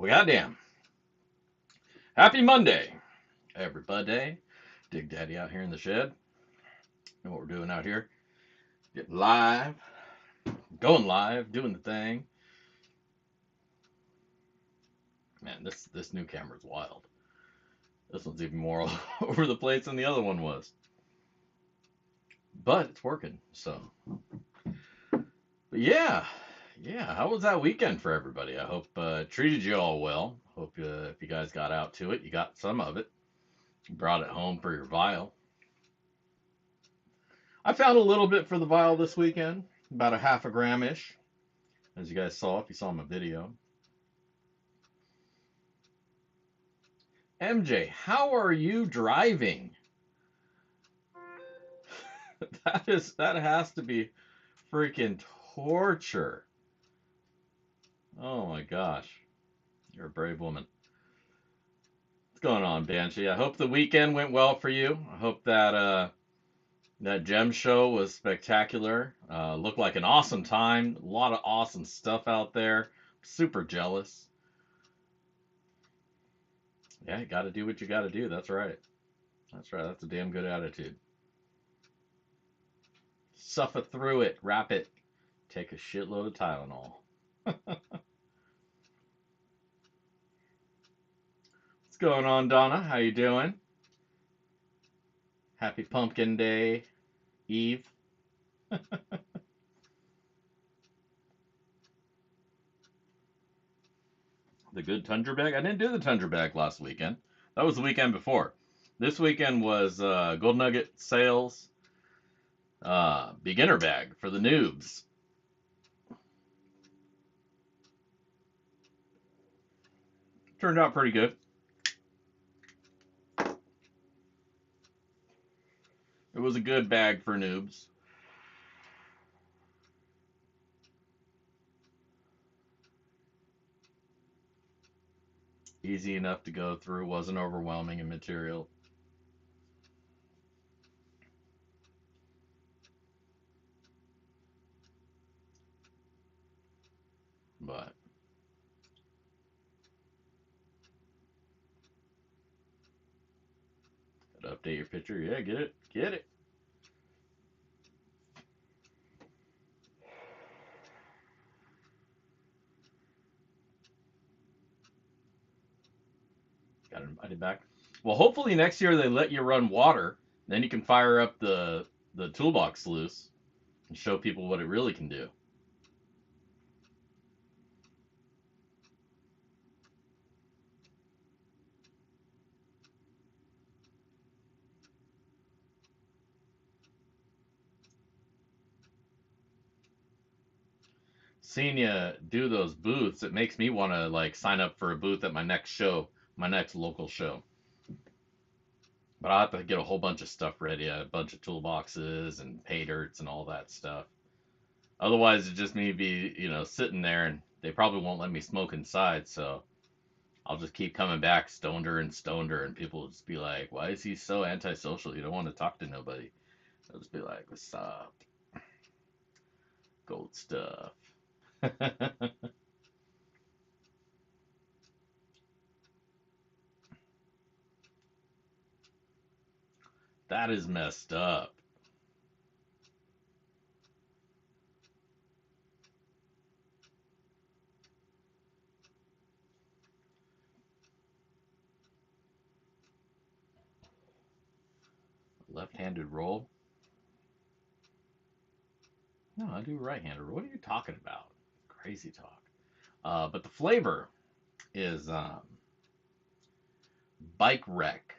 Well, goddamn. Happy Monday, everybody. Dig Daddy out here in the shed. Know what we're doing out here? Getting live, going live, doing the thing. Man, this new camera's wild. This one's even more all over the place than the other one was. But it's working, so. But yeah. How was that weekend for everybody? I hope treated you all well. Hope if you guys got out to it, you got some of it. You brought it home for your vial. I found a little bit for the vial this weekend, about a half a gram-ish, as you guys saw if you saw my video. MJ, how are you driving? that has to be freaking torture. Oh my gosh. You're a brave woman. What's going on, Banshee? I hope the weekend went well for you. I hope that that gem show was spectacular. Looked like an awesome time. A lot of awesome stuff out there. Super jealous. Yeah, you got to do what you got to do. That's right. That's right. That's a damn good attitude. Suffer through it. Wrap it. Take a shitload of Tylenol. What's going on, Donna? How you doing? Happy Pumpkin Day, Eve. The good Tundra Bag? I didn't do the Tundra Bag last weekend. That was the weekend before. This weekend was Gold Nugget Sales beginner bag for the noobs. Turned out pretty good. It was a good bag for noobs. Easy enough to go through, wasn't overwhelming in material. But gotta update your picture. Yeah, get it. Get it. Got invited back. Well, hopefully next year they let you run water. Then you can fire up the toolbox sluice and show people what it really can do. Seeing you do those booths, it makes me want to like sign up for a booth at my next show, my next local show. But I'll have to get a whole bunch of stuff ready, a bunch of toolboxes and pay dirts and all that stuff. Otherwise, it just me be, sitting there and they probably won't let me smoke inside. So I'll just keep coming back stoneder and stoneder, and people will just be like, "Why is he so antisocial? You don't want to talk to nobody." I'll just be like, "What's up? Gold stuff." That is messed up. Left-handed roll? No, I do right-handed roll. What are you talking about? Crazy talk. But the flavor is bike wreck.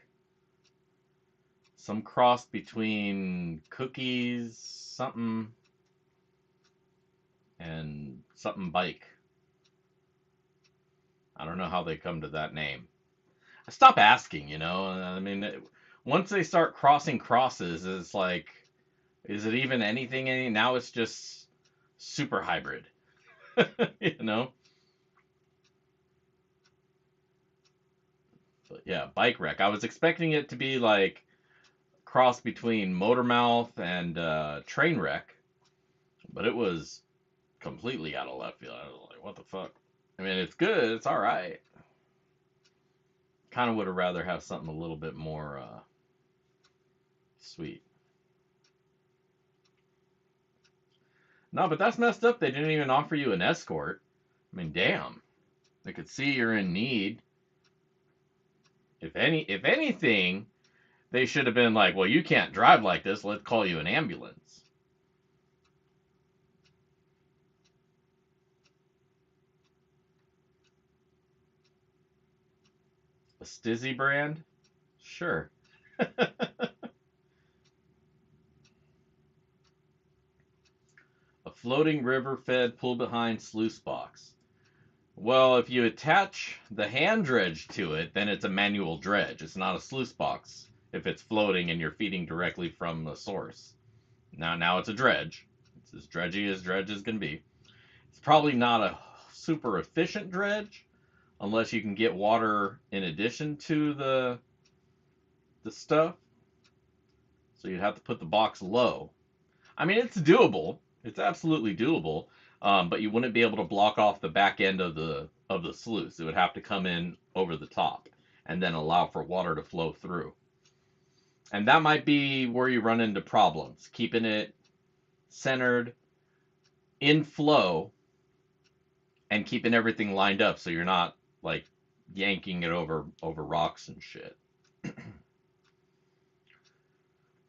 Some cross between cookies, something, and something bike. I don't know how they come to that name. I stop asking, I mean, once they start crossing crosses, it's like, is it even anything? Now it's just super hybrid, you know? But yeah, bike wreck. I was expecting it to be like cross between Motormouth and train wreck, but it was completely out of left field. I was like, what the fuck? I mean, it's good. It's all right. Kind of would have rather have something a little bit more sweet. No, but that's messed up. They didn't even offer you an escort. I mean, damn. They could see you're in need. If anything, they should have been like, well, you can't drive like this. Let's call you an ambulance. A Stizzy brand? Sure. A floating river-fed pull-behind sluice box. Well, if you attach the hand dredge to it, then it's a manual dredge. It's not a sluice box if it's floating and you're feeding directly from the source. Now it's a dredge. It's as dredgy as dredges can be. It's probably not a super efficient dredge unless you can get water in addition to the stuff. So you'd have to put the box low. I mean, it's doable. It's absolutely doable. But you wouldn't be able to block off the back end of the sluice. It would have to come in over the top and then allow for water to flow through. And that might be where you run into problems, keeping it centered in flow and keeping everything lined up so you're not like yanking it over rocks and shit.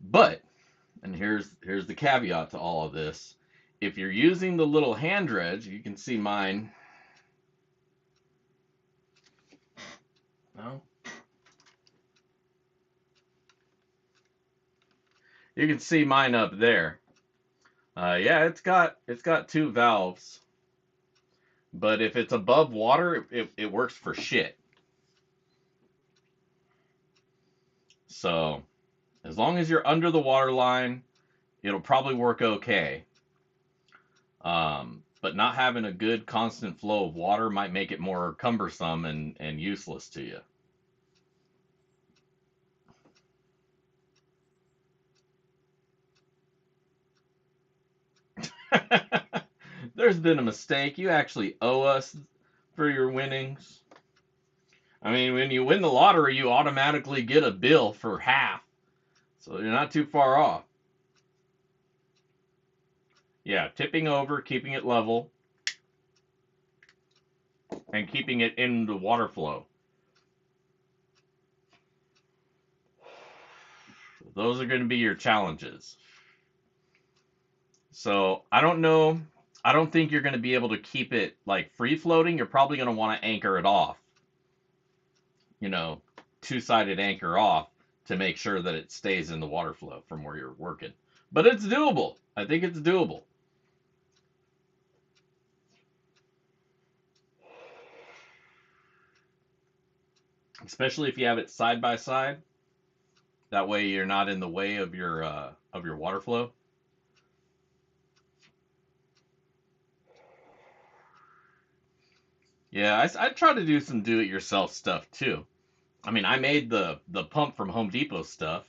But, and here's the caveat to all of this. If you're using the little hand dredge, you can see mine. No. You can see mine up there. Yeah, it's got 2 valves. But if it's above water, it works for shit. So, as long as you're under the water line, it'll probably work okay. But not having a good constant flow of water might make it more cumbersome and useless to you. There's been a mistake. You actually owe us for your winnings. I mean, when you win the lottery, you automatically get a bill for half. So you're not too far off. Yeah, tipping over, keeping it level, and keeping it in the water flow. Those are going to be your challenges. So I don't know. I don't think you're going to be able to keep it like free floating. You're probably going to want to anchor it off. You know, 2-sided anchor off to make sure that it stays in the water flow from where you're working. But it's doable. I think it's doable. Especially if you have it side by side. That way you're not in the way of your water flow. Yeah, I try to do some do-it-yourself stuff too. I mean, I made the pump from Home Depot stuff.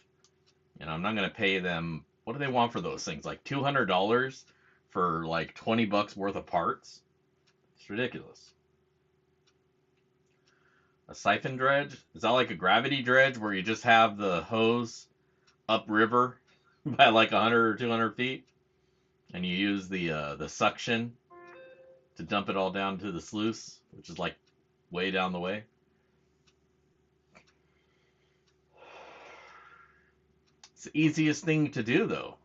You know, I'm not gonna pay them. What do they want for those things? Like $200 for like $20 worth of parts? It's ridiculous. A siphon dredge? Is that like a gravity dredge where you just have the hose upriver by like 100 or 200 feet, and you use the suction to dump it all down to the sluice, which is like way down the way? It's the easiest thing to do, though.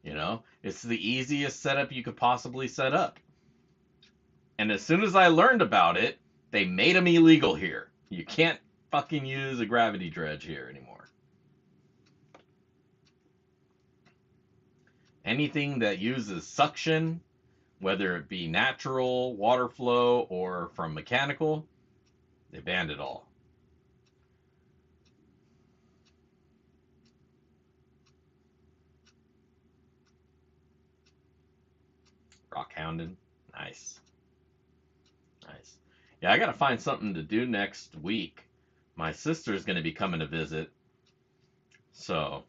You know, it's the easiest setup you could possibly set up. And as soon as I learned about it, they made them illegal here. You can't fucking use a gravity dredge here anymore. Anything that uses suction, whether it be natural, water flow, or from mechanical, they banned it all. Rock hounding. Nice. Nice. Yeah, I gotta find something to do next week. My sister's gonna be coming to visit, so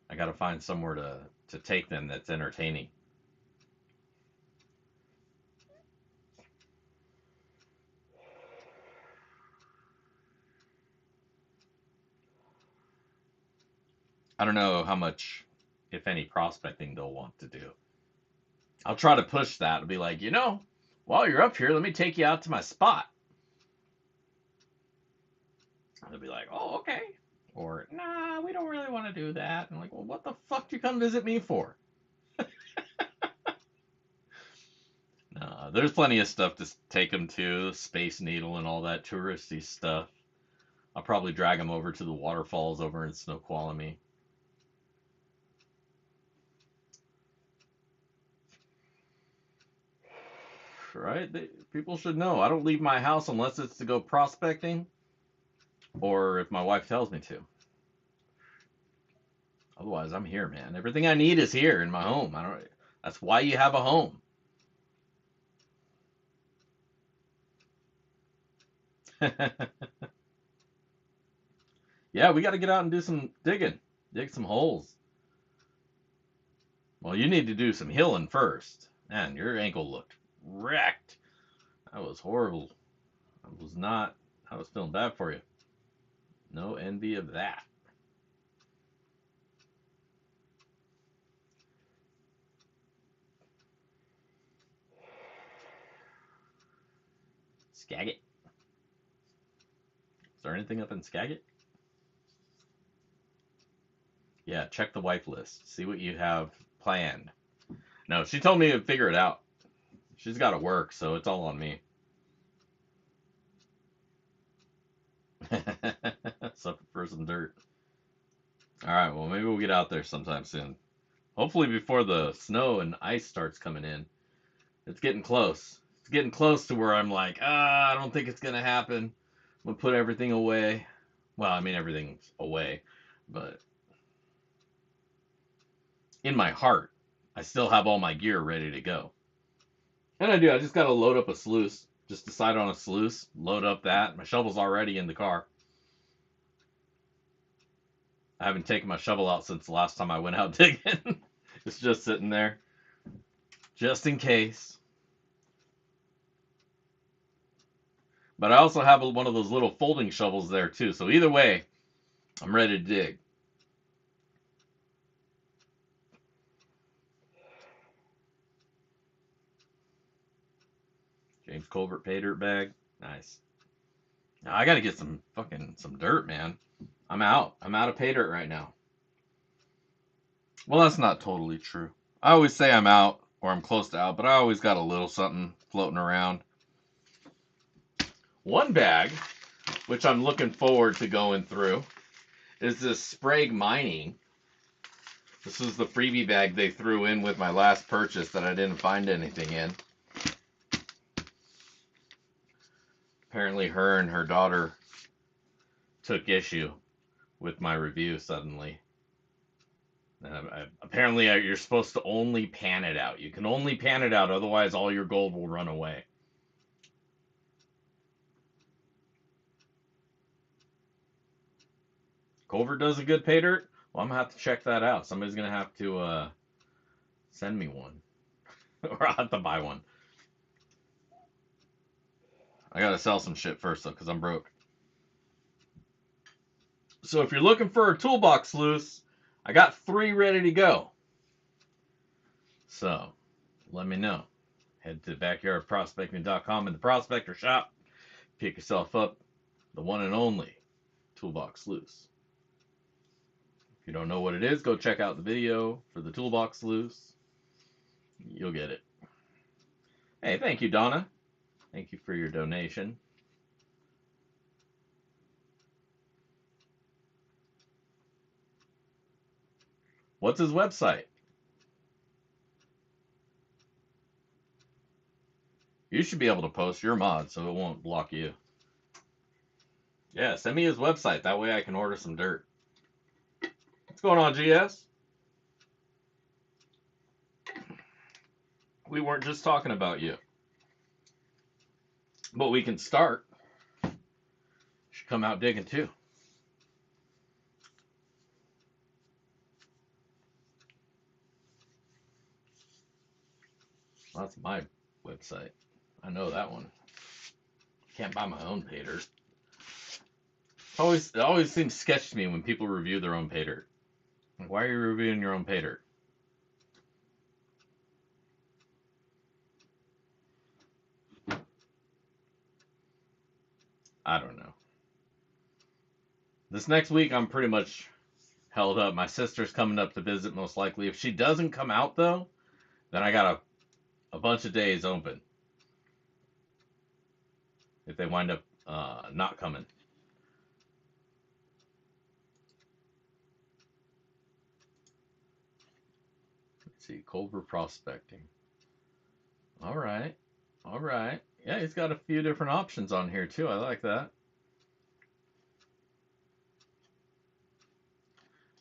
I gotta find somewhere to take them that's entertaining. I don't know how much, if any, prospecting they'll want to do. I'll try to push that and be like, while you're up here, let me take you out to my spot. And they'll be like, oh, okay. Or, nah, we don't really want to do that. And I'm like, well, what the fuck do you come visit me for? There's plenty of stuff to take them to, Space Needle and all that touristy stuff. I'll probably drag them over to the waterfalls over in Snoqualmie. Right? People should know. I don't leave my house unless it's to go prospecting or if my wife tells me to. Otherwise, I'm here, man. Everything I need is here in my home. That's why you have a home. Yeah, we got to get out and do some digging. Dig some holes. Well, you need to do some healing first. Man, your ankle looked wrecked. That was horrible. I was feeling bad for you. No envy of that. Skagit. Is there anything up in Skagit? Yeah, check the wife list. See what you have planned. No, she told me to figure it out. She's got to work, so it's all on me. Suffer for some dirt. All right, well, maybe we'll get out there sometime soon. Hopefully before the snow and ice starts coming in. It's getting close. It's getting close to where I'm like, I don't think it's going to happen. I'm going to put everything away. Well, I mean, everything's away, but in my heart, I still have all my gear ready to go. And I do. I just got to load up a sluice. Just decide on a sluice, load up that. My shovel's already in the car. I haven't taken my shovel out since the last time I went out digging. It's just sitting there, just in case. But I also have one of those little folding shovels there too. So either way, I'm ready to dig. James Colbert pay dirt bag. Nice. Now I gotta get some dirt, man. I'm out. I'm out of pay dirt right now. Well, that's not totally true. I always say I'm out or I'm close to out, but I always got a little something floating around. One bag, which I'm looking forward to going through, is this SPRA Mining. This is the freebie bag they threw in with my last purchase that I didn't find anything in. Apparently her and her daughter took issue with my review suddenly. Apparently you're supposed to only pan it out. You can only pan it out, otherwise all your gold will run away. Culver does a good pay dirt? Well, I'm going to have to check that out. Somebody's going to have to send me one. Or I'll have to buy one. I got to sell some shit first, though, because I'm broke. So if you're looking for a toolbox sluice, I got 3 ready to go. So, let me know. Head to backyardprospecting.com in the prospector shop. Pick yourself up the one and only toolbox sluice. If you don't know what it is, go check out the video for the toolbox sluice. You'll get it. Hey, thank you, Donna. Thank you for your donation. What's his website? You should be able to post your mod so it won't block you. Yeah, send me his website. That way I can order some dirt. What's going on, GS? We weren't just talking about you. But we can start. Should come out digging too. That's my website. I know that one. Can't buy my own pay dirt. It always seems sketch to me when people review their own pay dirt. Why are you reviewing your own pay dirt? I don't know. This next week, I'm pretty much held up. My sister's coming up to visit, most likely. If she doesn't come out, though, then I got a bunch of days open. If they wind up not coming. Let's see, Culver Prospecting. All right. All right. Yeah, he's got a few different options on here, too. I like that.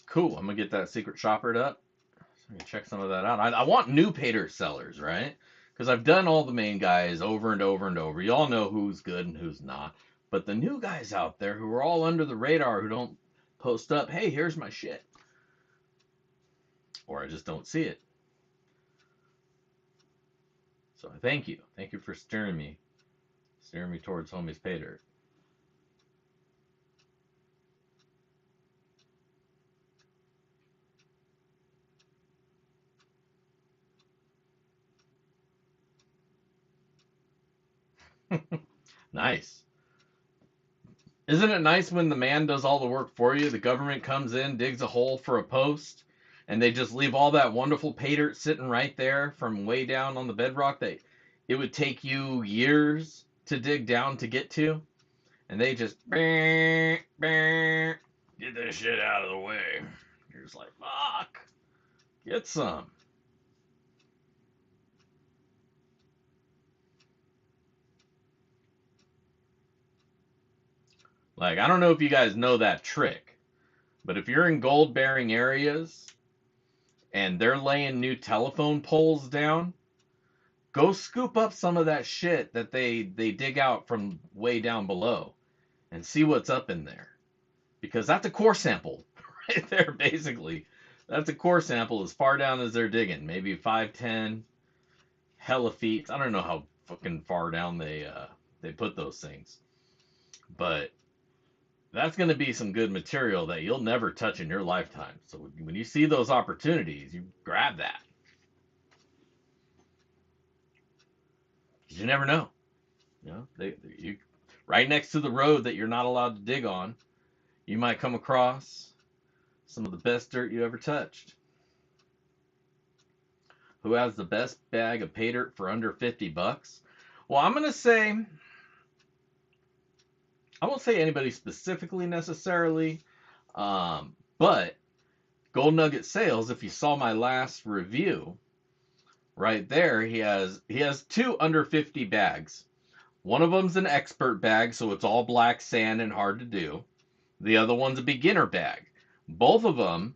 Cool. I'm going to get that secret shoppered up. So I can check some of that out. I want new pay dirt sellers, right? Because I've done all the main guys over and over and over. You all know who's good and who's not. But the new guys out there who are all under the radar, who don't post up, hey, here's my shit. Or I just don't see it. So thank you. Thank you for steering me towards Homie's Pay Dirt. Nice. Isn't it nice when the man does all the work for you? The government comes in, digs a hole for a post, and they just leave all that wonderful pay dirt sitting right there from way down on the bedrock that it would take you years to dig down to get to. And they just get this shit out of the way. You're just like, fuck, get some. Like, I don't know if you guys know that trick, but if you're in gold bearing areas and they're laying new telephone poles down, go scoop up some of that shit that they dig out from way down below and see what's up in there. Because that's a core sample right there, basically. That's a core sample as far down as they're digging. Maybe 5, 10, hella feet. I don't know how fucking far down they put those things. But that's going to be some good material that you'll never touch in your lifetime. So when you see those opportunities, you grab that. Because you never know. You know, you right next to the road that you're not allowed to dig on, you might come across some of the best dirt you ever touched. Who has the best bag of pay dirt for under $50? Well, I'm going to say, I won't say anybody specifically necessarily, but Gold Nugget Sales, if you saw my last review, right there, he has 2 under 50 bags. One of them's an expert bag, so it's all black sand and hard to do. The other one's a beginner bag. Both of them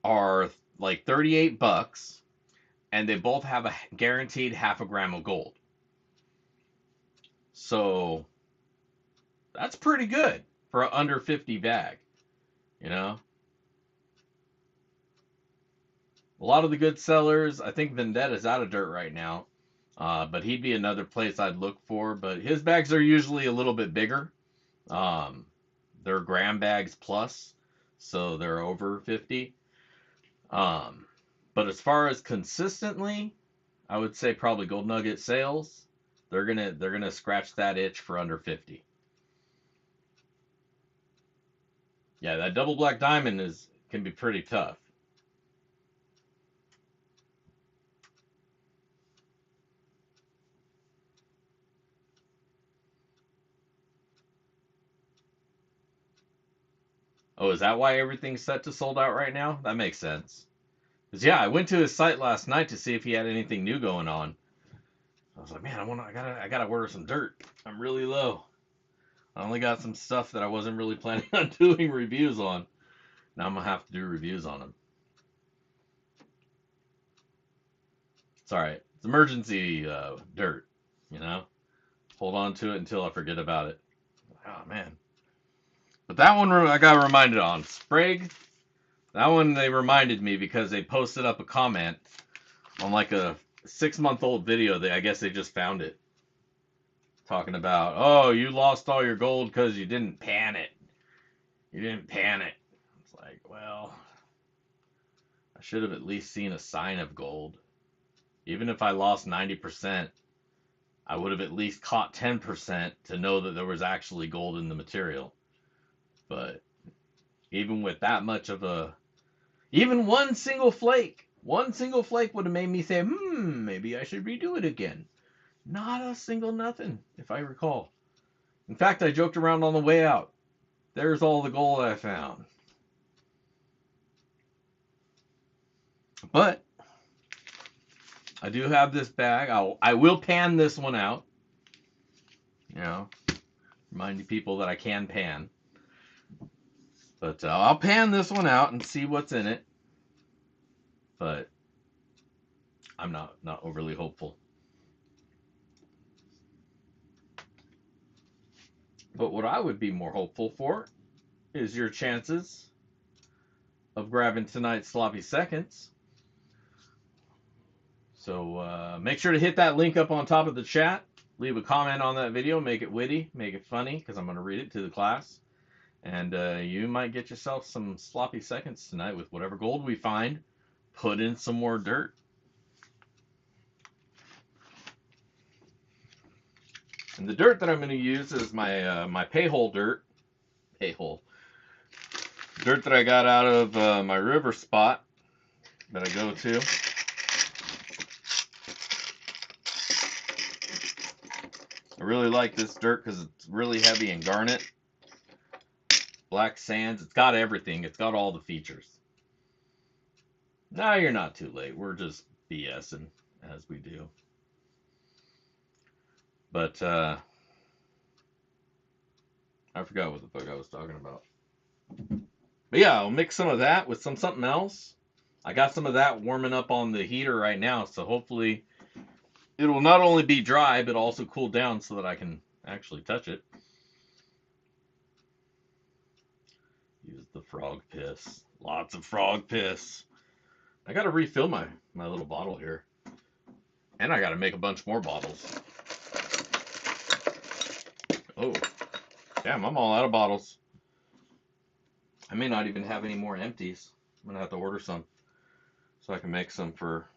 are like $38, and they both have a guaranteed half a gram of gold. So that's pretty good for an under 50 bag, you know? A lot of the good sellers, I think Vendetta's out of dirt right now, but he'd be another place I'd look for. But his bags are usually a little bit bigger. They're gram bags plus, so they're over 50. But as far as consistently, I would say probably Gold Nugget Sales. They're gonna scratch that itch for under 50. Yeah, that double black diamond can be pretty tough. Oh, is that why everything's set to sold out right now? That makes sense. Cause yeah, I went to his site last night to see if he had anything new going on. I was like, man, I gotta order some dirt. I'm really low. I only got some stuff that I wasn't really planning on doing reviews on. Now I'm gonna have to do reviews on them. It's all right. It's emergency dirt, you know. Hold on to it until I forget about it. Oh man. But that one I got reminded on Sprague. That one they reminded me because they posted up a comment on like a 6-month-old video. I guess they just found it. Talking about, oh, you lost all your gold because you didn't pan it. You didn't pan it. It's like, well, I should have at least seen a sign of gold. Even if I lost 90%, I would have at least caught 10% to know that there was actually gold in the material. But even with that much of even one single flake would have made me say, maybe I should redo it again. Not a single nothing, if I recall. In fact, I joked around on the way out. There's all the gold I found. But I do have this bag. I will pan this one out. You know, remind people that I can pan. But I'll pan this one out and see what's in it. But I'm not overly hopeful. But what I would be more hopeful for is your chances of grabbing tonight's sloppy seconds. So make sure to hit that link up on top of the chat. Leave a comment on that video. Make it witty. Make it funny, because I'm going to read it to the class. And you might get yourself some sloppy seconds tonight with whatever gold we find. Put in some more dirt. And the dirt that I'm going to use is my my pay-hole dirt. Pay-hole. Dirt that I got out of my river spot that I go to. I really like this dirt because it's really heavy in garnet. Black sands. It's got everything. It's got all the features. No, you're not too late. We're just BSing as we do. But I forgot what the fuck I was talking about. But yeah, I'll mix some of that with something else. I got some of that warming up on the heater right now, so hopefully it will not only be dry, but also cool down so that I can actually touch it. Use the frog piss. Lots of frog piss. I gotta refill my little bottle here. And I gotta make a bunch more bottles. Oh, damn, I'm all out of bottles. I may not even have any more empties. I'm gonna have to order some so I can make some for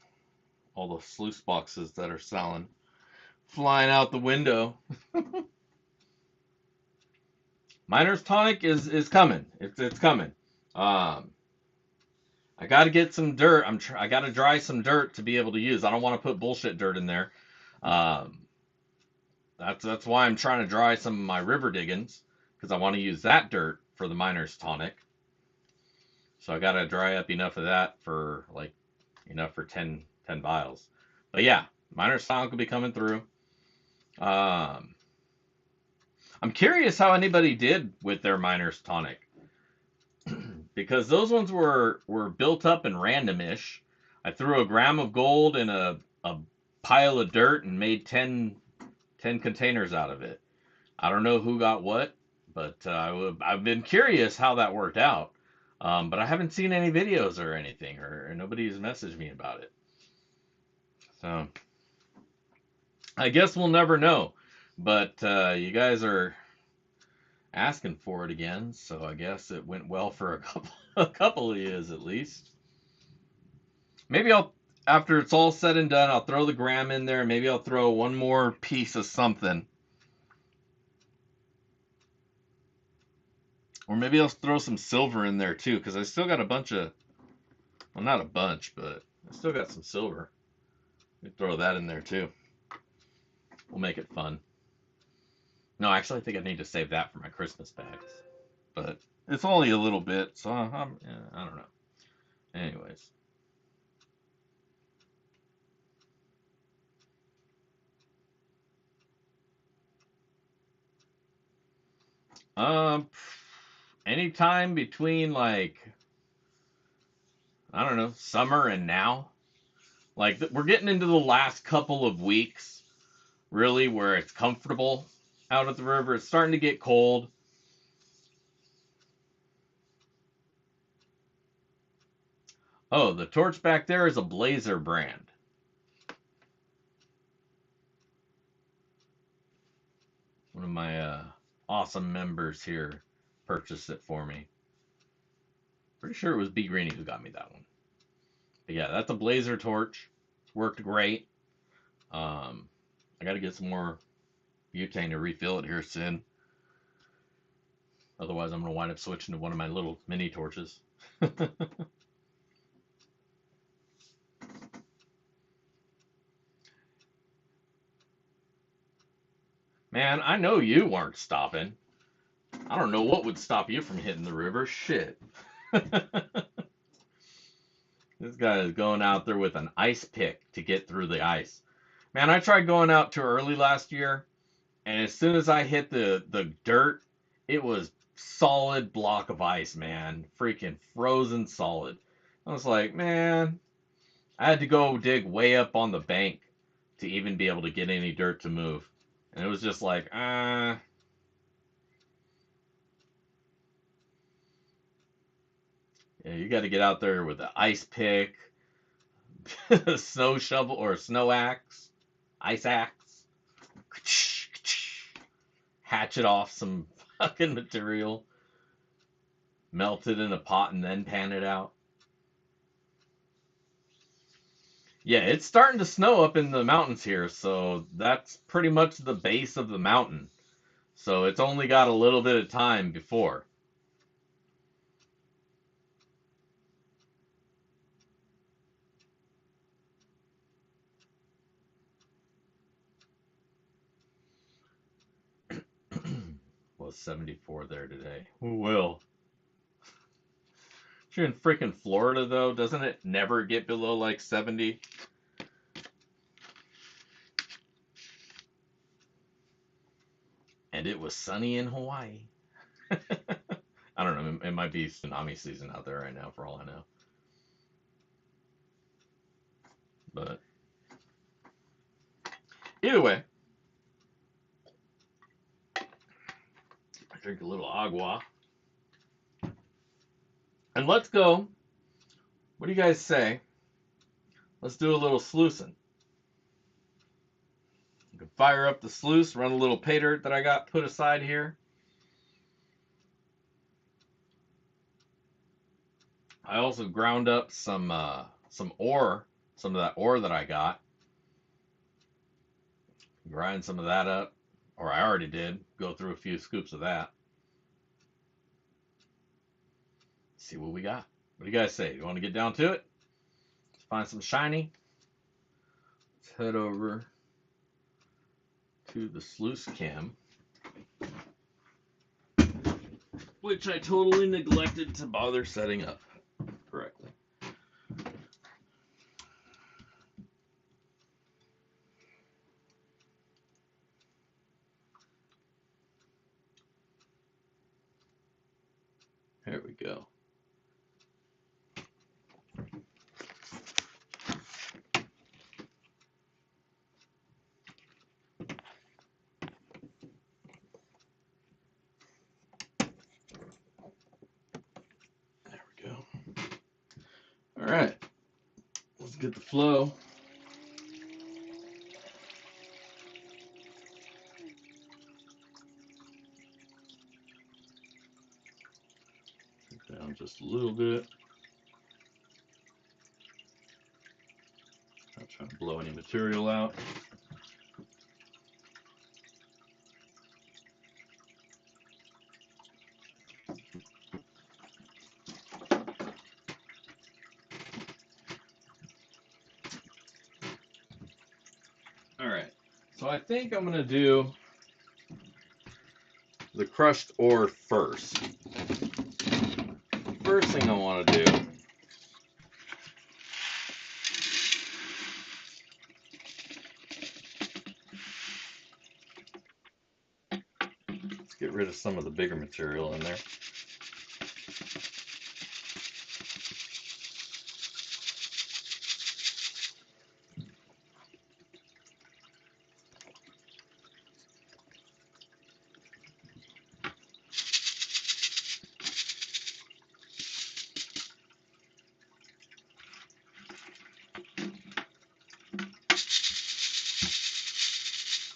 all the sluice boxes that are selling. Flying out the window. Miner's Tonic is coming. It's coming. I got to get some dirt. I got to dry some dirt to be able to use. I don't want to put bullshit dirt in there. That's why I'm trying to dry some of my river diggings, because I want to use that dirt for the Miner's Tonic. So I got to dry up enough of that for enough for 10 vials. But yeah, Miner's Tonic will be coming through. I'm curious how anybody did with their Miner's Tonic. Because those ones were built up and randomish. I threw a gram of gold in a pile of dirt and made 10 containers out of it. I don't know who got what, but I've been curious how that worked out. But I haven't seen any videos or anything, or nobody's messaged me about it. So I guess we'll never know. But you guys are asking for it again, so I guess it went well for a couple of years at least. Maybe after it's all said and done, I'll throw the gram in there. Maybe I'll throw one more piece of something. Or maybe I'll throw some silver in there too, because I still got a bunch of, well, not a bunch, but I still got some silver. Throw that in there too. We'll make it fun. No, actually, I think I need to save that for my Christmas bags. But it's only a little bit, so I don't know. Anyways. Anytime between I don't know, summer and now. We're getting into the last couple of weeks, really, where it's comfortable out at the river. It's starting to get cold. Oh, the torch back there is a Blazer brand. One of my awesome members here purchased it for me. Pretty sure it was B Greeny who got me that one. yeah, that's a Blazer torch. Worked great. I got to get some more butane to refill it here soon. Otherwise, I'm going to wind up switching to one of my little mini torches. Man, I know you weren't stopping. I don't know what would stop you from hitting the river. Shit. This guy is going out there with an ice pick to get through the ice. Man, I tried going out too early last year, and as soon as I hit the dirt, it was solid block of ice, man. Freaking frozen solid. I was like, man, I had to go dig way up on the bank to even be able to get any dirt to move. And it was just like, yeah, you got to get out there with the ice pick, a snow shovel or a snow axe, ice axe, hatchet off some fucking material, melt it in a pot, and then pan it out. Yeah, it's starting to snow up in the mountains here, so that's pretty much the base of the mountain. So it's only got a little bit of time before. Was 74 there today. Who will? If you're in freaking Florida, though, doesn't it never get below like 70? And it was sunny in Hawaii. I don't know. It might be tsunami season out there right now, for all I know. But either way, I drink a little agua. And let's go. What do you guys say? Let's do a little sluicin. You can fire up the sluice, run a little pay dirt that I got put aside here. I also ground up some ore, some of that ore that I got. Grind some of that up, or I already did. Go through a few scoops of that. See what we got. What do you guys say? You want to get down to it? Let's find some shiny. Let's head over to the Sluice Cam, which I totally neglected to bother setting up correctly. There we go. There we go. All right. Let's get the flow. Down just a little bit. Not trying to blow any material out. All right. So I think I'm going to do the crushed ore first. First thing I want to do is get rid of some of the bigger material in there.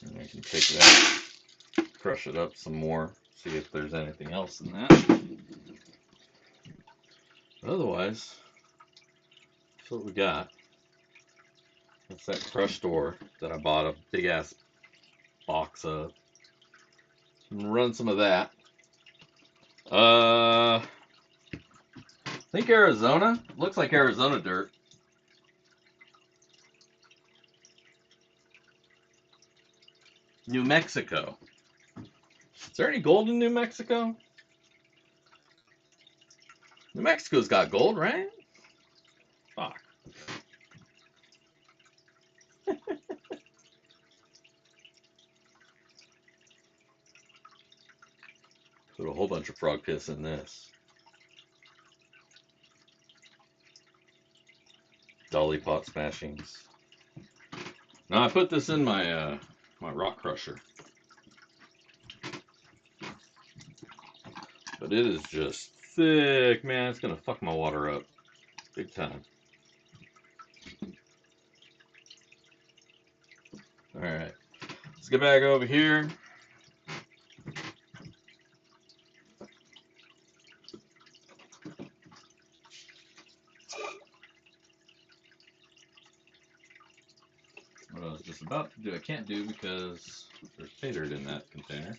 And I can take that, crush it up some more, see if there's anything else in that. But otherwise, So what we got. That's that crushed ore that I bought a big ass box of. I'm gonna run some of that. I think Arizona. Looks like Arizona dirt. New Mexico. Is there any gold in New Mexico? New Mexico's got gold, right? Fuck. Put a whole bunch of frog piss in this. Dolly pot smashings. Now I put this in my my rock crusher, but it is just thick, man. It's gonna fuck my water up big time. All right, let's get back over here. What I was just about to do, I can't do because there's pay dirt in that container.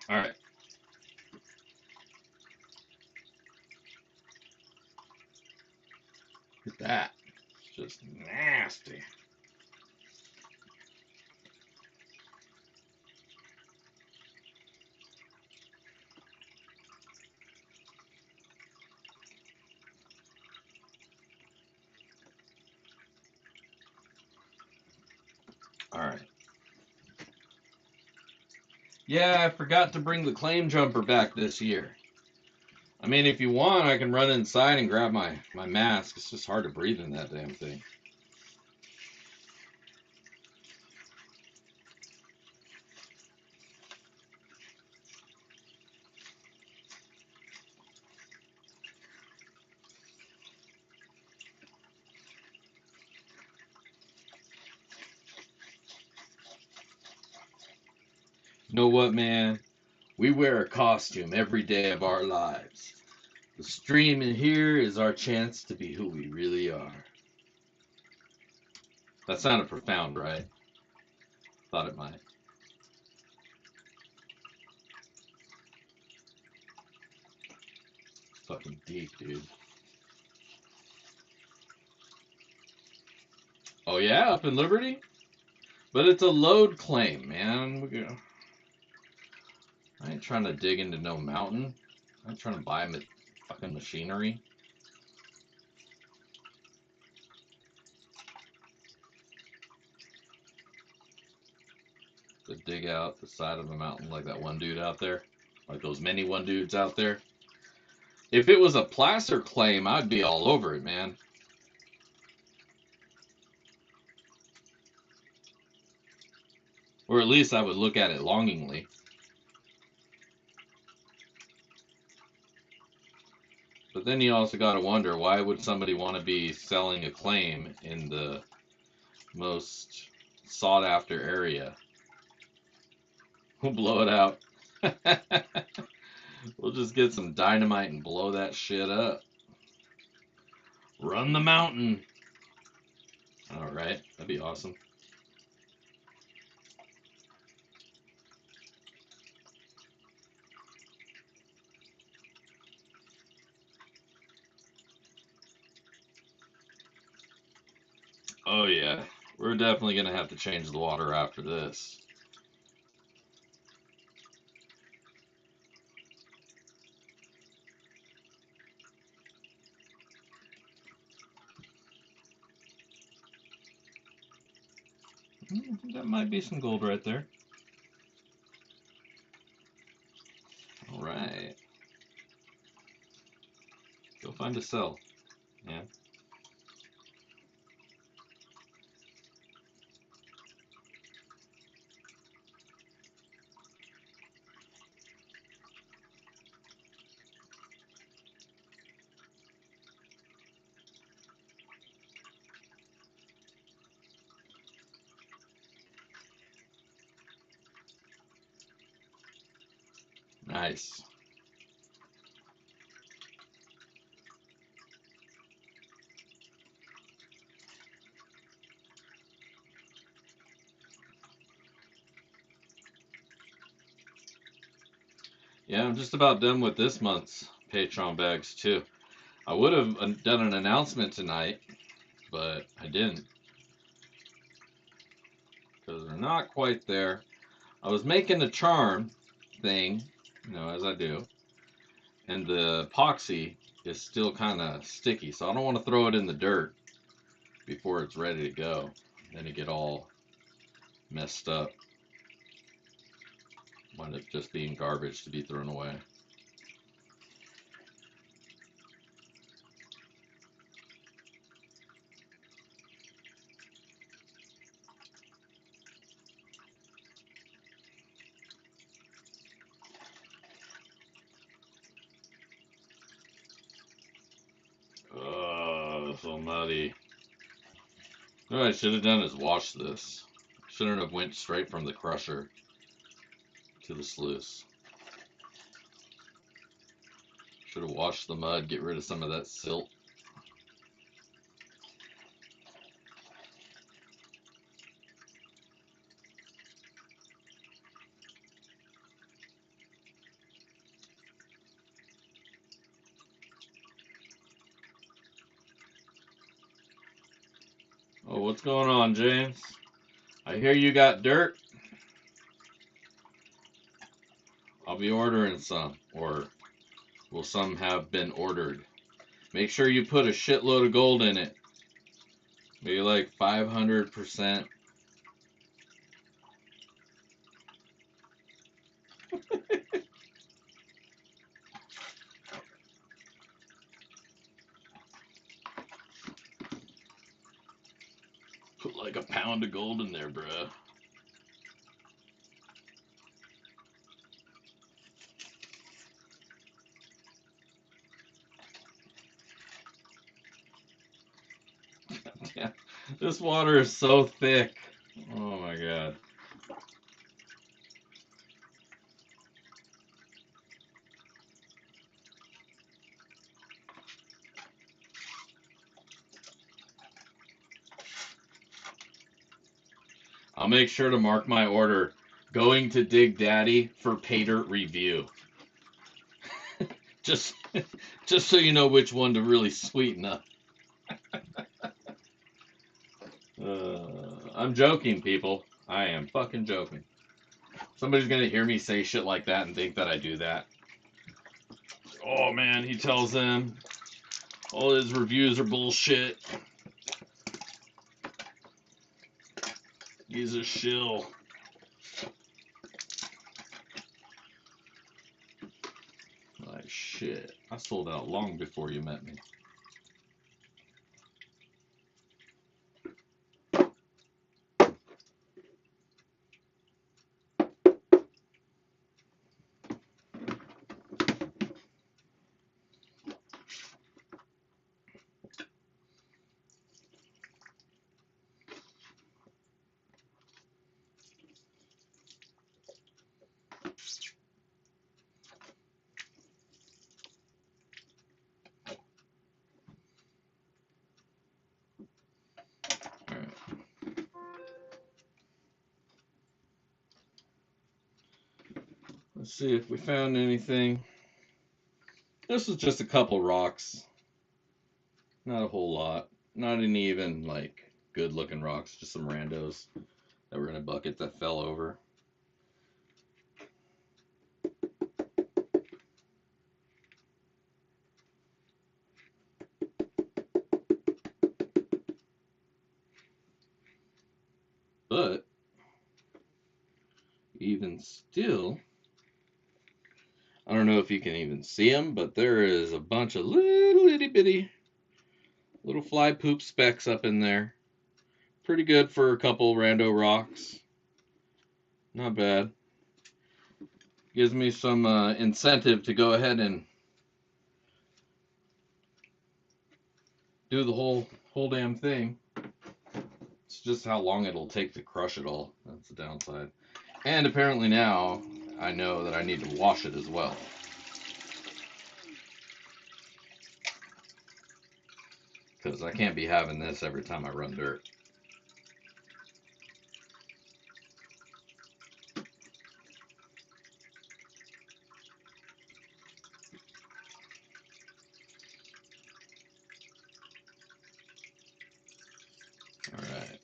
All right. Look at that. It's just nasty. All right. Yeah, I forgot to bring the claim jumper back this year. I mean, if you want, I can run inside and grab my mask. It's just hard to breathe in that damn thing. You know what, man? We wear a costume every day of our lives. The stream in here is our chance to be who we really are. That sounded profound, right? Thought it might. Fucking deep, dude. Oh yeah, up in Liberty? But it's a load claim, man. I ain't trying to dig into no mountain. I ain't trying to buy fucking machinery. To dig out the side of a mountain like that one dude out there. Like those many one dudes out there. If it was a placer claim, I'd be all over it, man. Or at least I would look at it longingly. But then you also got to wonder, why would somebody want to be selling a claim in the most sought after area? We'll blow it out. We'll just get some dynamite and blow that shit up. Run the mountain. All right, that'd be awesome. Oh yeah, we're definitely gonna have to change the water after this. That might be some gold right there. All right. Go find a cell. Yeah. Nice. Yeah, I'm just about done with this month's Patreon bags too. I would have done an announcement tonight, but I didn't because they're not quite there. I was making a charm thing, as I do, and the epoxy is still kind of sticky, so I don't want to throw it in the dirt before it's ready to go. Then it get all messed up. Wind up just being garbage to be thrown away. Oh, so muddy. What I should have done is wash this. Shouldn't have went straight from the crusher to the sluice. Should have washed the mud, get rid of some of that silt. Oh, what's going on, James? I hear you got dirt. I'll be ordering some, or will some have been ordered? Make sure you put a shitload of gold in it. Maybe like 500%. Put like a pound of gold in there, bruh. Yeah, this water is so thick. Oh my god. I'll make sure to mark my order. Going to Dig Daddy for Pater review. just, just so you know which one to really sweeten up. I'm joking, people. I am fucking joking. Somebody's gonna hear me say shit like that and think that I do that. Oh man, he tells them all his reviews are bullshit. He's a shill. Like shit. I sold out long before you met me. Alright. Let's see if we found anything. This was just a couple rocks. Not a whole lot. Not any even like good looking rocks, just some randos that were in a bucket that fell over. But even still, I don't know if you can even see them, but there is a bunch of little itty bitty little fly poop specks up in there. Pretty good for a couple rando rocks. Not bad. Gives me some incentive to go ahead and do the whole damn thing. It's just how long it'll take to crush it all. That's the downside. And apparently now I know that I need to wash it as well. Because I can't be having this every time I run dirt. All right.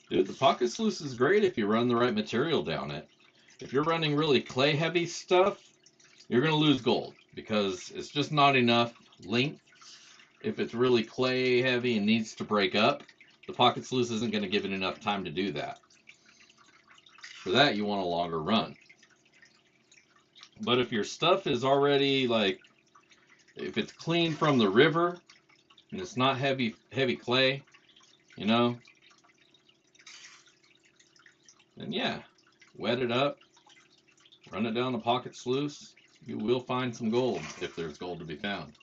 Dude, the pocket sluice is great if you run the right material down it. If you're running really clay heavy stuff, you're going to lose gold because it's just not enough length. If it's really clay heavy and needs to break up, the pocket sluice isn't going to give it enough time to do that. For that, you want a longer run. But if your stuff is already like, if it's clean from the river and it's not heavy clay, you know, then yeah, wet it up, run it down the pocket sluice. You will find some gold if there's gold to be found.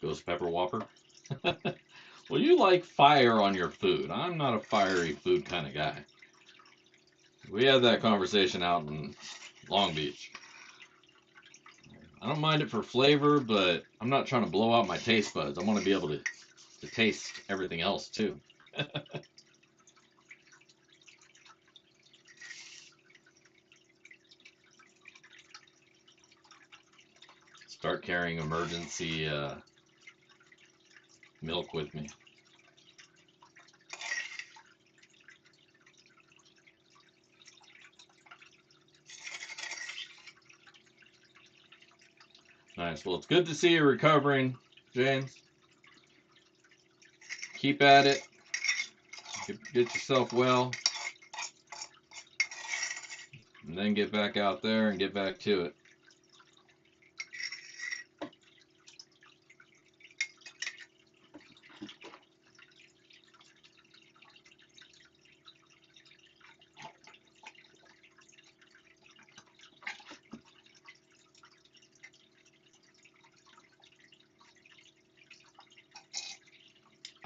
Ghost pepper whopper. Well, you like fire on your food. I'm not a fiery food kind of guy. We had that conversation out in Long Beach. I don't mind it for flavor, but I'm not trying to blow out my taste buds. I want to be able to taste everything else too. Start carrying emergency milk with me. Nice. Well, it's good to see you recovering, James. Keep at it. Get yourself well. And then get back out there and get back to it.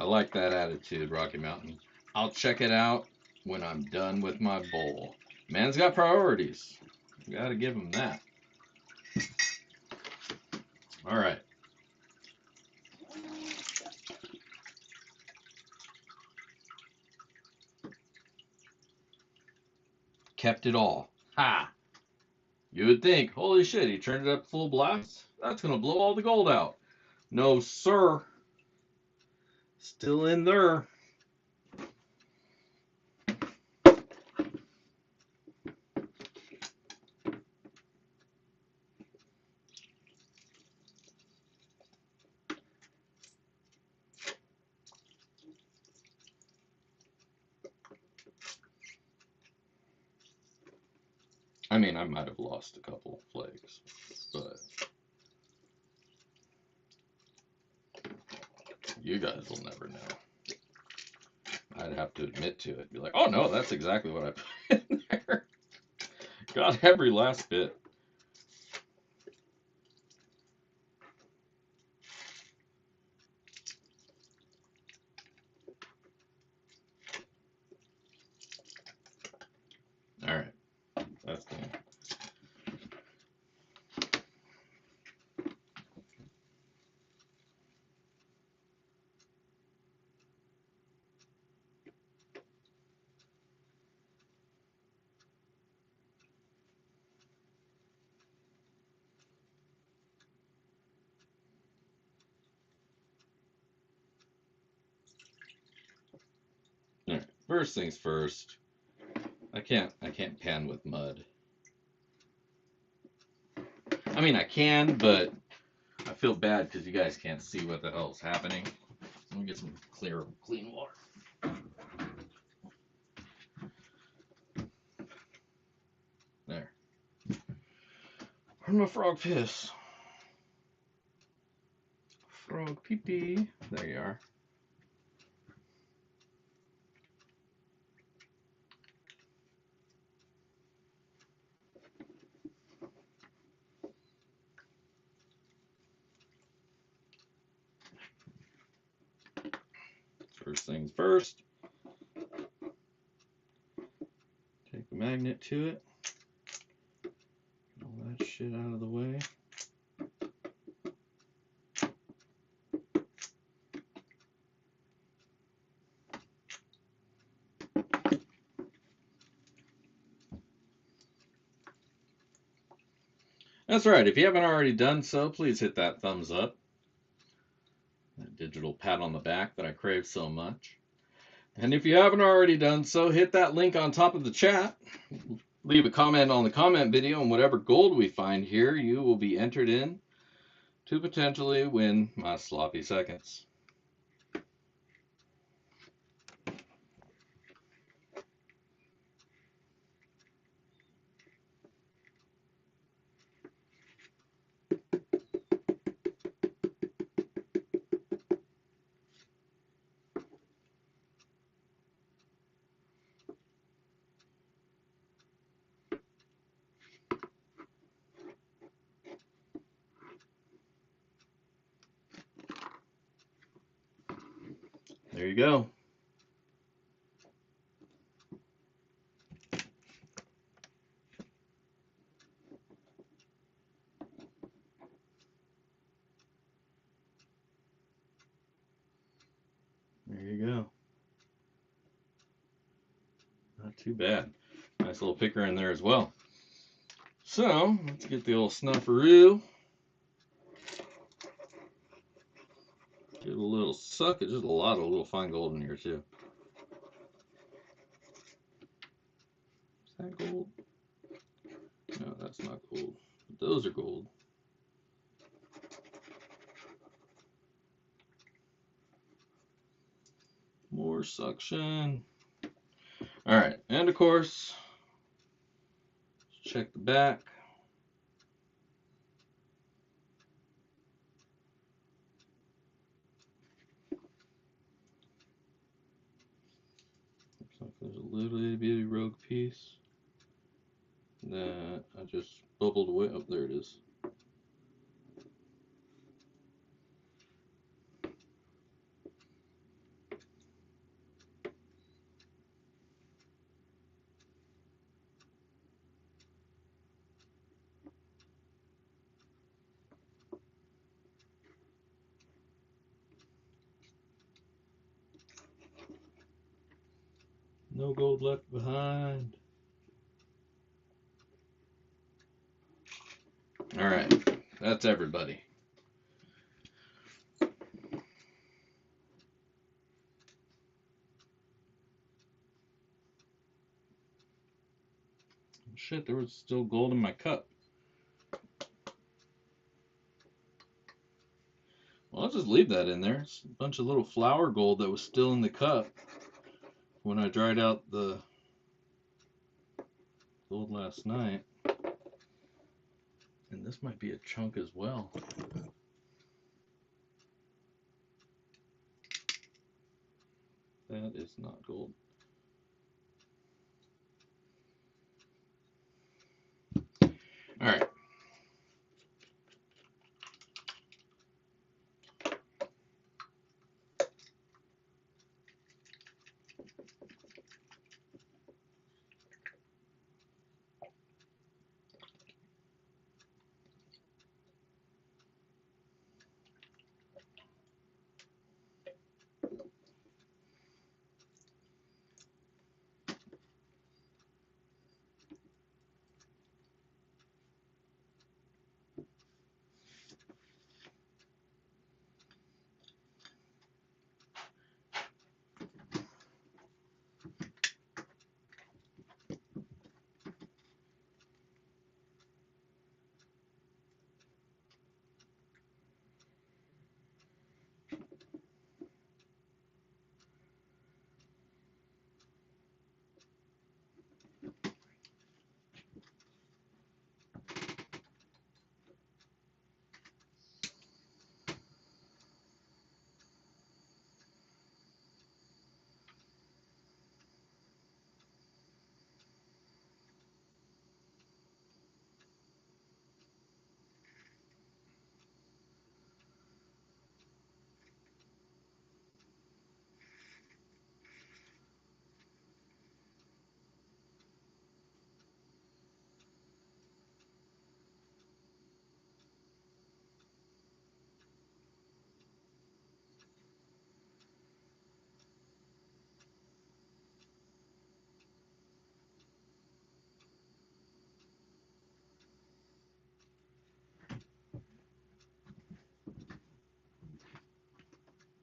I like that attitude, Rocky Mountain. I'll check it out when I'm done with my bowl. Man's got priorities. You gotta give him that. All right. Kept it all. Ha! You would think, holy shit, he turned it up full blast? That's gonna blow all the gold out. No, sir. Still in there. I mean, I might have lost a couple flakes, but you guys will never know. I'd have to admit to it. Be like, oh no, that's exactly what I put in there. Got every last bit. All right, that's done. First things first. I can't pan with mud. I mean, I can, but I feel bad because you guys can't see what the hell's happening. Let me get some clean water. There. Where's my frog piss? Frog pee-pee. There you are. First things first. Take the magnet to it. Get all that shit out of the way. That's right. If you haven't already done so, please hit that thumbs up. That digital pat on the back that I crave so much. And if you haven't already done so, hit that link on top of the chat. Leave a comment on the comment video, and whatever gold we find here, you will be entered in to potentially win my sloppy seconds. There you go. There you go. Not too bad. Nice little picker in there as well. So, let's get the old snufferoo. Get a little suck. It's just a lot of little fine gold in here too. Is that gold? No, that's not gold. Those are gold. More suction. All right, and of course, check the back. Looks like there's a little bitty rogue piece that I just bubbled away. Oh, there it is. No gold left behind. All right, that's everybody. Shit, there was still gold in my cup. Well, I'll just leave that in there. It's a bunch of little flour gold that was still in the cup when I dried out the gold last night. And this might be a chunk as well. That is not gold. All right.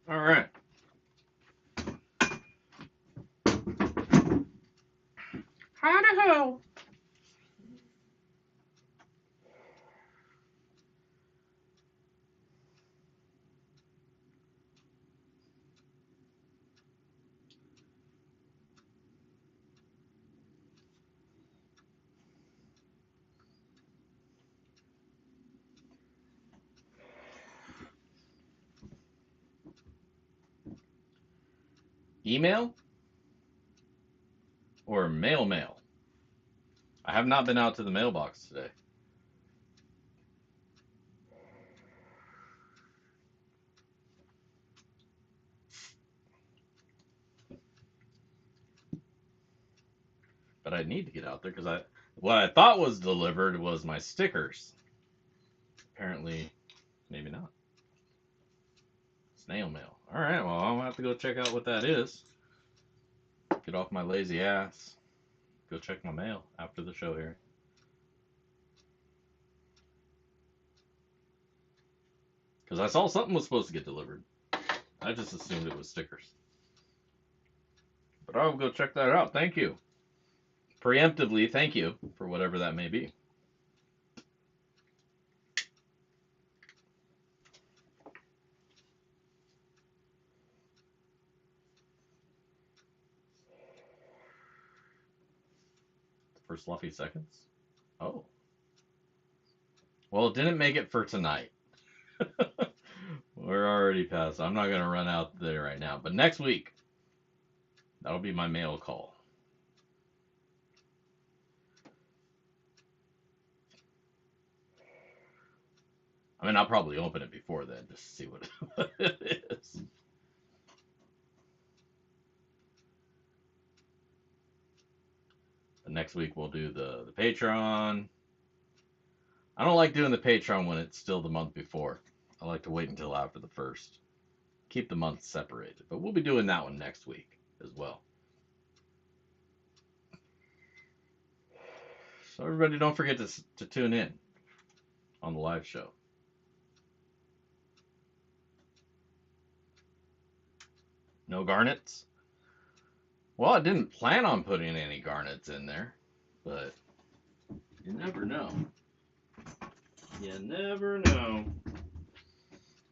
All right. Howdy ho. Email or mail? I have not been out to the mailbox today. But I need to get out there because what I thought was delivered was my stickers. Apparently, maybe not. Snail mail. All right, well, I'm gonna have to go check out what that is. Get off my lazy ass. Go check my mail after the show here. Because I saw something was supposed to get delivered. I just assumed it was stickers. But I'll go check that out. Thank you. Preemptively, thank you for whatever that may be. For sloppy seconds? Oh. Well, it didn't make it for tonight. We're already past. I'm not going to run out there right now. But next week, that'll be my mail call. I mean, I'll probably open it before then just to see what it is. And next week, we'll do the Patreon. I don't like doing the Patreon when it's still the month before. I like to wait until after the first. Keep the months separated. But we'll be doing that one next week as well. So everybody don't forget to tune in on the live show. No garnets? Well, I didn't plan on putting any garnets in there, but you never know. You never know.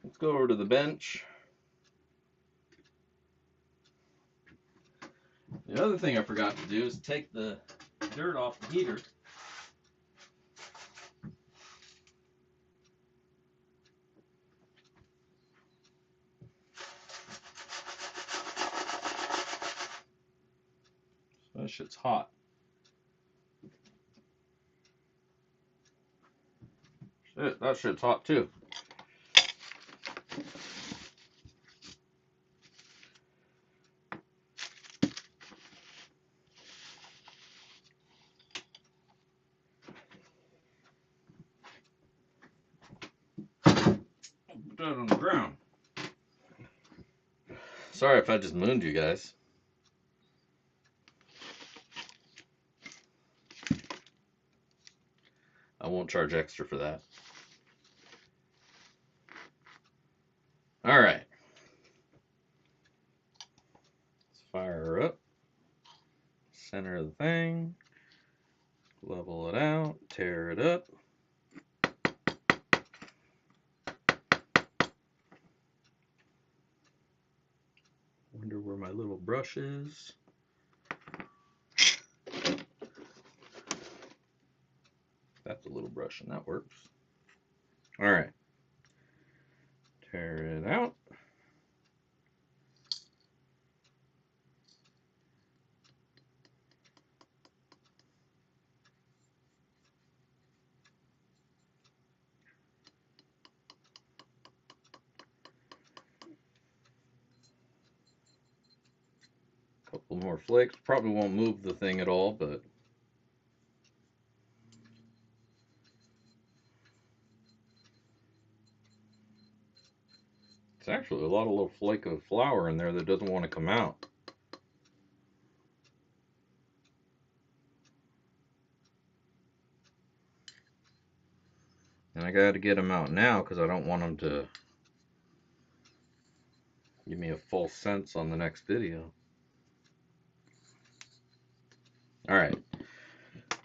Let's go over to the bench. The other thing I forgot to do is take the dirt off the heater. That shit's hot. Shit, that shit's hot too. Put that on the ground. Sorry if I just mooned you guys. I won't charge extra for that. All right. Let's fire her up. Center of the thing. Level it out. Tear it up. Wonder where my little brush is. That's a little brush and that works. All right. Tear it out. Couple more flakes. Probably won't move the thing at all, but it's actually a lot of little flake of flour in there that doesn't want to come out. And I got to get them out now because I don't want them to, Give me a false sense on the next video. All right.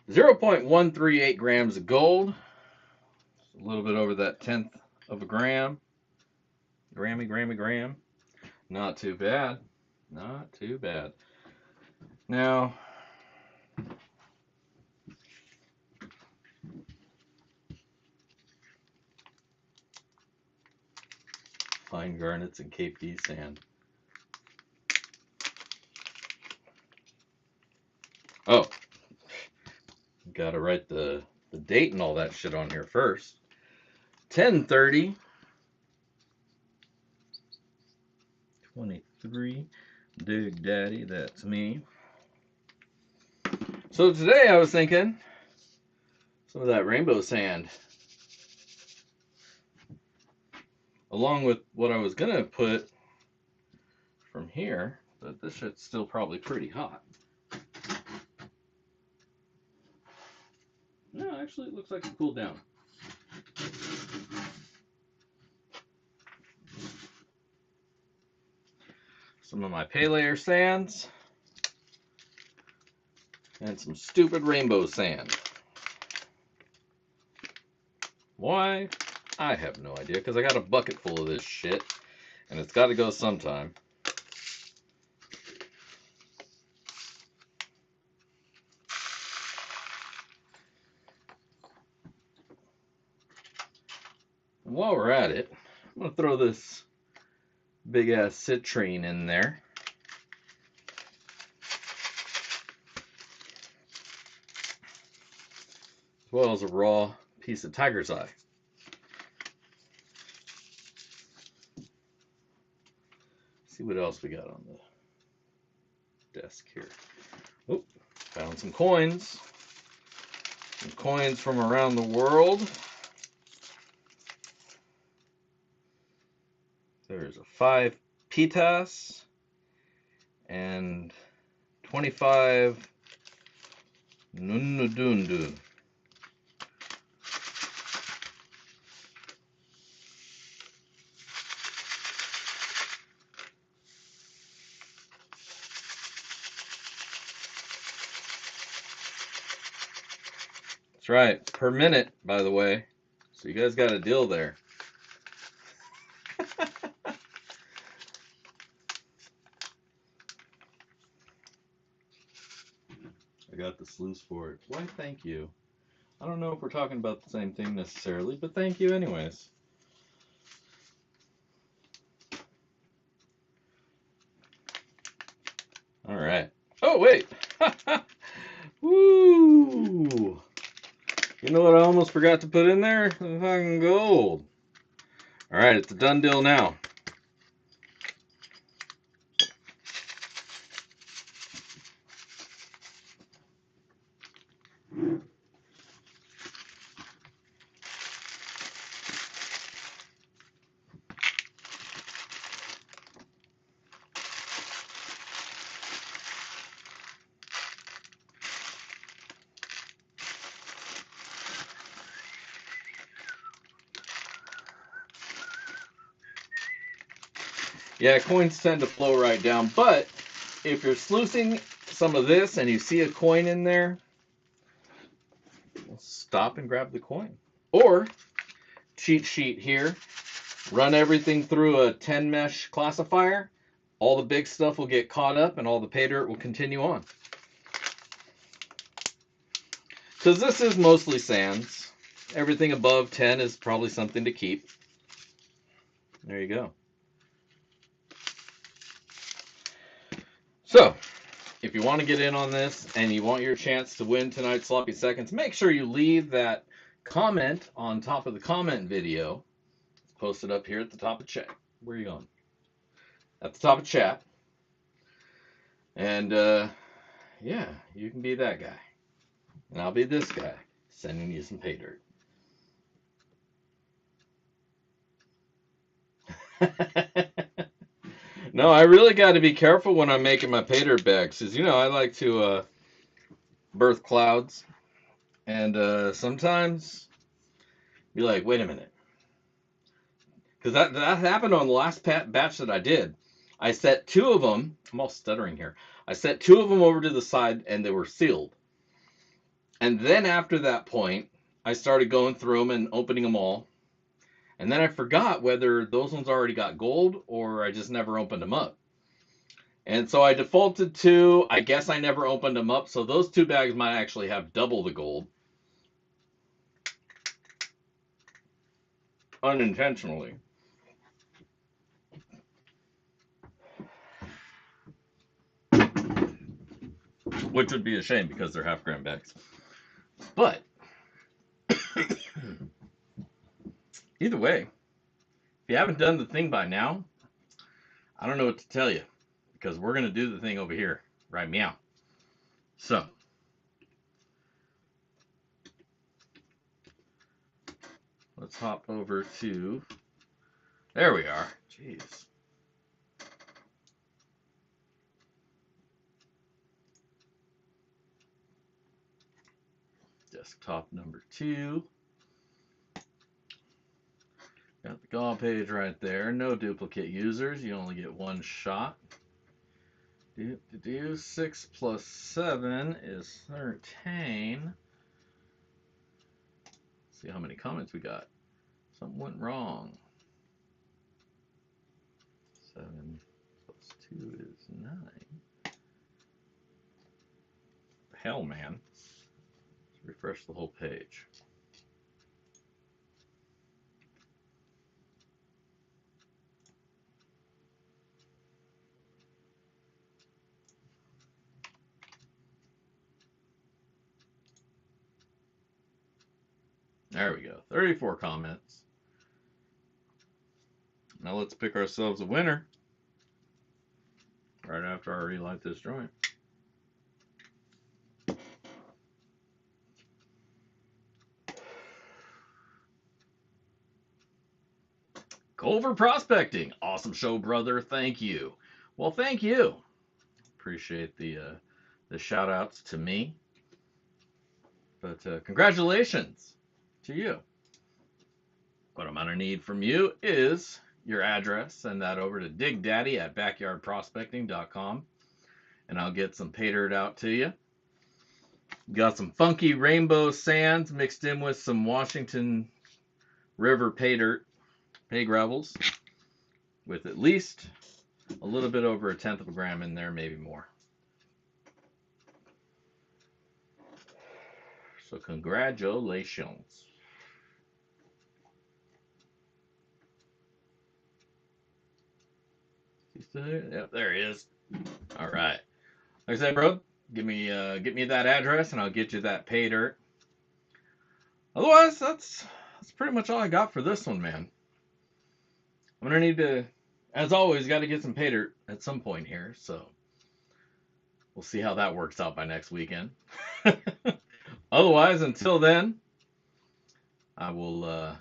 0.138 grams of gold. A little bit over that 1/10 of a gram. Gram. Not too bad. Not too bad. Now, fine garnets and Cape D sand. Oh, gotta write the date and all that shit on here first. 10/30 23. Dig Daddy, that's me. So today I was thinking some of that rainbow sand, along with what I was gonna put from here, but this shit's still probably pretty hot. No, actually it looks like it cooled down. Some of my pay layer sands and some stupid rainbow sand. Why? I have no idea, because I got a bucket full of this shit and it's got to go sometime. And while we're at it, I'm going to throw this big ass citrine in there. As well as a raw piece of tiger's eye. See what else we got on the desk here. Oh, found some coins. Some coins from around the world. There's a 5 pitas and 25 nunudundu. That's right, per minute, by the way. So you guys got a deal there. I got the sluice for it. Why, thank you. I don't know if we're talking about the same thing necessarily, but thank you anyways. All right. Oh, wait. Woo! You know what I almost forgot to put in there? The fucking gold. All right, it's a done deal now. Yeah, coins tend to flow right down, but if you're sluicing some of this and you see a coin in there, stop and grab the coin. Or, cheat sheet here, run everything through a 10 mesh classifier. All the big stuff will get caught up and all the pay dirt will continue on. Because this is mostly sands. Everything above 10 is probably something to keep. There you go. So, if you want to get in on this and you want your chance to win tonight's Sloppy Seconds, make sure you leave that comment on top of the comment video. It's posted up here at the top of chat. Where are you going? At the top of chat. And, yeah, you can be that guy. And I'll be this guy, sending you some pay dirt. No, I really got to be careful when I'm making my pay dirt bags, because, you know, I like to birth clouds. And sometimes be like, wait a minute. Because that happened on the last batch that I did. I set 2 of them. I'm all stuttering here. I set 2 of them over to the side, and they were sealed. And then after that point, I started going through them and opening them all. And then I forgot whether those ones already got gold or I just never opened them up. And so I defaulted to, I guess I never opened them up. So those 2 bags might actually have double the gold. Unintentionally. Which would be a shame because they're half-gram bags. But either way, if you haven't done the thing by now, I don't know what to tell you, because we're going to do the thing over here, right? Meow. So, let's hop over to, there we are. Jeez. Desktop number 2. Got the GAW page right there. No duplicate users. You only get 1 shot. 6 plus 7 is 13. See how many comments we got. Something went wrong. 7 plus 2 is 9. Hell, man. Let's refresh the whole page. There we go. 34 comments. Now let's pick ourselves a winner. Right after I relight this joint. Culver Prospecting. Awesome show, brother. Thank you. Well, thank you. Appreciate the shout outs to me. But congratulations to you. What I'm going to need from you is your address. Send that over to digdaddy@backyardprospecting.com, and I'll get some pay dirt out to you. Got some funky rainbow sands mixed in with some Washington River pay dirt, pay gravels, with at least a little bit over 1/10 of a gram in there, maybe more. So congratulations. Yep, there he is. All right. Like I said, bro, get me that address and I'll get you that pay dirt. Otherwise, that's pretty much all I got for this one, man. I'm gonna need to, as always, got to get some pay dirt at some point here. So we'll see how that works out by next weekend. Otherwise, until then, I will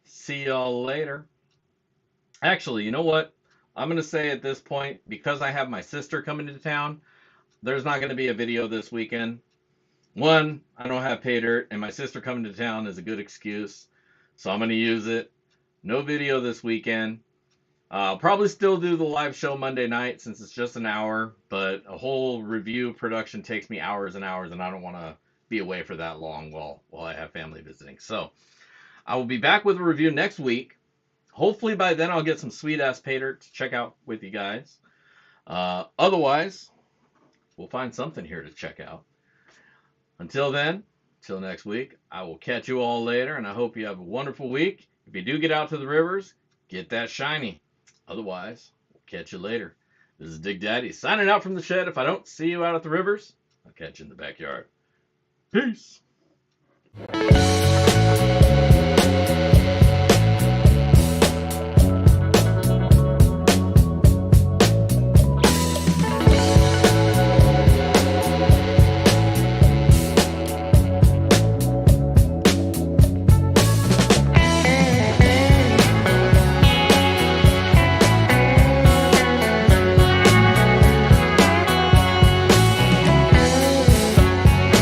see y'all later. Actually, you know what? I'm going to say at this point, because I have my sister coming to town, there's not going to be a video this weekend. One, I don't have pay dirt, and my sister coming to town is a good excuse, so I'm going to use it. No video this weekend. I'll probably still do the live show Monday night since it's just an hour, but a whole review production takes me hours and hours, and I don't want to be away for that long while I have family visiting. So I will be back with a review next week. Hopefully by then I'll get some sweet ass pay dirt to check out with you guys. Otherwise, we'll find something here to check out. Until then, till next week, I will catch you all later, and I hope you have a wonderful week. If you do get out to the rivers, get that shiny. Otherwise, we'll catch you later. This is Dig Daddy signing out from the shed. If I don't see you out at the rivers, I'll catch you in the backyard. Peace.